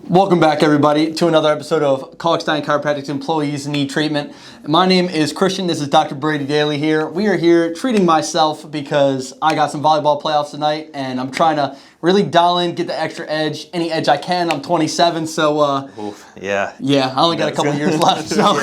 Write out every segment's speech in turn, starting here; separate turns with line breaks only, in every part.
Welcome back, everybody, to another episode of Kalkstein Chiropractic's Employees Need Treatment. My name is Christian. This is Dr. Brady Daly here. We are here treating myself because I got some volleyball playoffs tonight, and I'm trying to really dial in, get the extra edge, any edge I can. I'm 27, so yeah, I only got a couple years left, so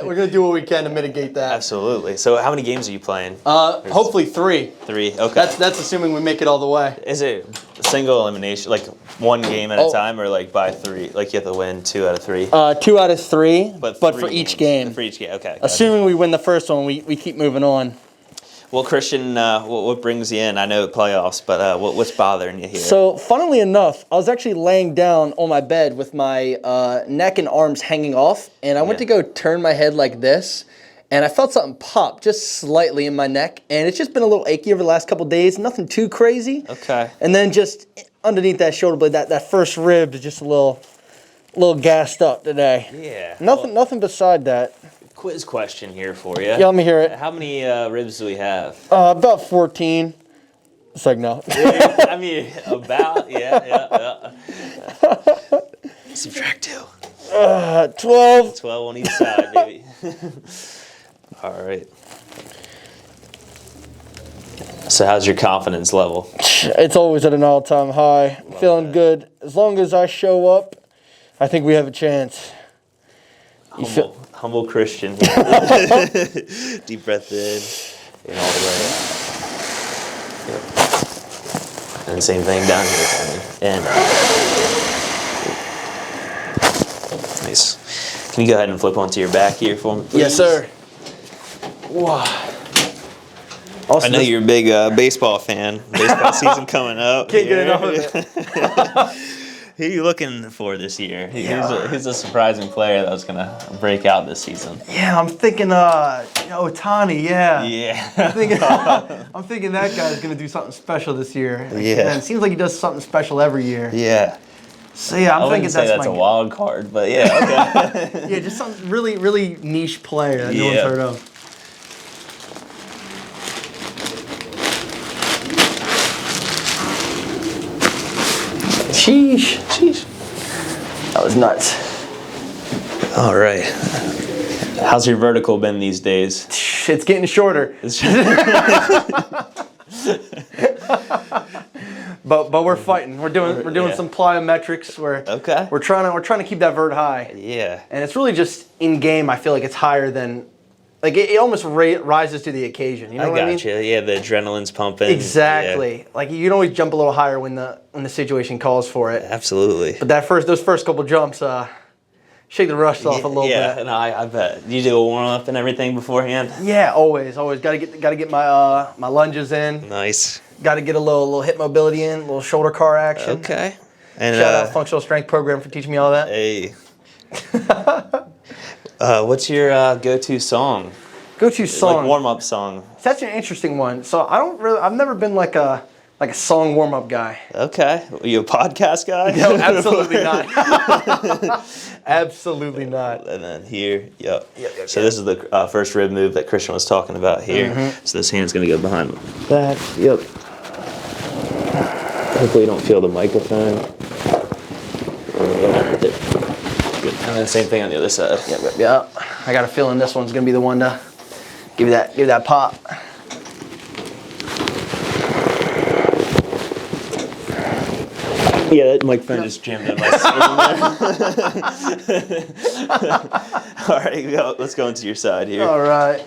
we're gonna do what we can to mitigate that.
Absolutely. So, how many games are you playing?
Hopefully 3.
3. Okay.
That's assuming we make it all the way.
Is it single elimination, like one game at a time, or like by 3? Like you have to win 2 out of 3.
2 out of 3, but for each
games.
game.
For each game. Okay.
Assuming we win the first one, we keep moving on.
Well, Christian, what brings you in? I know playoffs, but what's bothering you here?
So, funnily enough, I was actually laying down on my bed with my neck and arms hanging off, and I went to go turn my head like this, and I felt something pop just slightly in my neck, and it's just been a little achy over the last couple days. Nothing too crazy.
Okay.
And then just underneath that shoulder blade, that first rib is just a little gassed up today.
Yeah.
Nothing beside that.
Quiz question here for you.
Yeah, let me hear it.
How many ribs do we have?
About 14. It's like, no.
I mean, about, yeah. Subtract 2.
12.
12 on each side, baby. All right. So how's your confidence level?
It's always at an all-time high. Feeling good. As long as I show up, I think we have a chance.
Humble Christian. Deep breath in and all the way out. Yep. And same thing down here for me. And nice. Can you go ahead and flip onto your back here for me, please?
Yes, sir. Wow. Also,
I know you're a big baseball fan. Baseball season coming up.
Can't get enough of it.
Who are you looking for this year? Who's a surprising player that's going to break out this season?
Yeah, I'm thinking, Ohtani, yeah.
Yeah.
I'm thinking that guy's going to do something special this year.
Yeah.
And it seems like he does something special every year.
Yeah.
So, yeah, I'm thinking
that's a wild card, but yeah, okay.
Yeah, just some really, really niche player that no one's heard of. Sheesh. That was nuts.
All right. How's your vertical been these days?
It's getting shorter. But we're fighting. We're doing some plyometrics. We're trying to keep that vert high.
Yeah.
And it's really just in game. I feel like it's higher than. Like, it almost rises to the occasion. You know what I mean?
I gotcha. Yeah, the adrenaline's pumping.
Exactly.
Yeah.
Like, you can always jump a little higher when the situation calls for it.
Absolutely.
But those first couple jumps, shake the rust off a little bit.
Yeah, no, I bet. You do a warm-up and everything beforehand?
Yeah, always. Got to get my lunges in.
Nice.
Got to get a little hip mobility in, a little shoulder car action.
Okay. And
shout out Functional Strength Program for teaching me all that.
Hey. What's your go-to song?
Go-to song?
Like warm-up song.
That's an interesting one. So I've never been like a song warm-up guy.
Okay. Are you a podcast guy?
No, absolutely not. Absolutely not.
And then here, yep. So this is the first rib move that Christian was talking about here. Mm-hmm. So this hand's going to go behind the back. Yep. Hopefully you don't feel the microphone. And then same thing on the other side.
Yep. I got a feeling this one's going to be the one to give that pop.
Yeah, that microphone just jammed in my All right, let's go into your side here.
All right.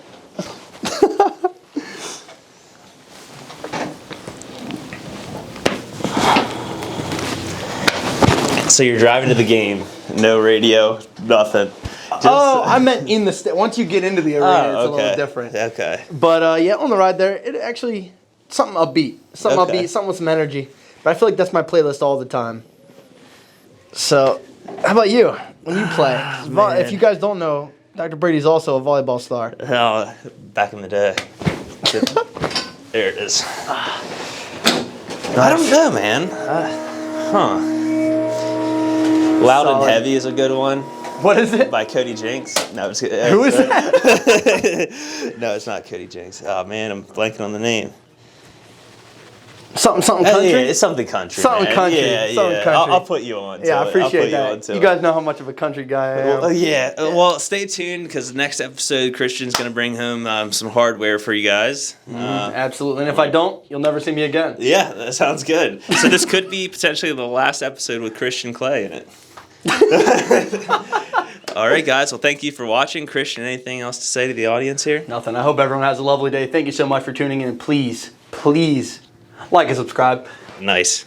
So you're driving to the game, no radio, nothing.
I meant in the once you get into the arena, it's a little different.
Okay.
But on the ride there, it actually something upbeat, something with some energy. But I feel like that's my playlist all the time. So, how about you when you play? If you guys don't know, Dr. Brady's also a volleyball star.
Oh, back in the day. There it is. I don't know, man. Loud and heavy is a good one.
What is it?
By Cody Jinks. No, it's good.
Who is that?
No, it's not Cody Jinks. Oh man, I'm blanking on the name.
Something country?
Yeah, it's something country.
Something
man.
country.
Yeah,
Something
yeah.
country.
I'll put you on.
Yeah, I appreciate
You
that. You guys know how much of a country guy I am.
Well, yeah. Well, stay tuned because next episode, Christian's going to bring home some hardware for you guys.
Absolutely. And if I don't, you'll never see me again.
Yeah, that sounds good. So this could be potentially the last episode with Christian Clay in it. All right, guys. Well, thank you for watching. Christian, anything else to say to the audience here?
Nothing. I hope everyone has a lovely day. Thank you so much for tuning in. And please, please like and subscribe.
Nice.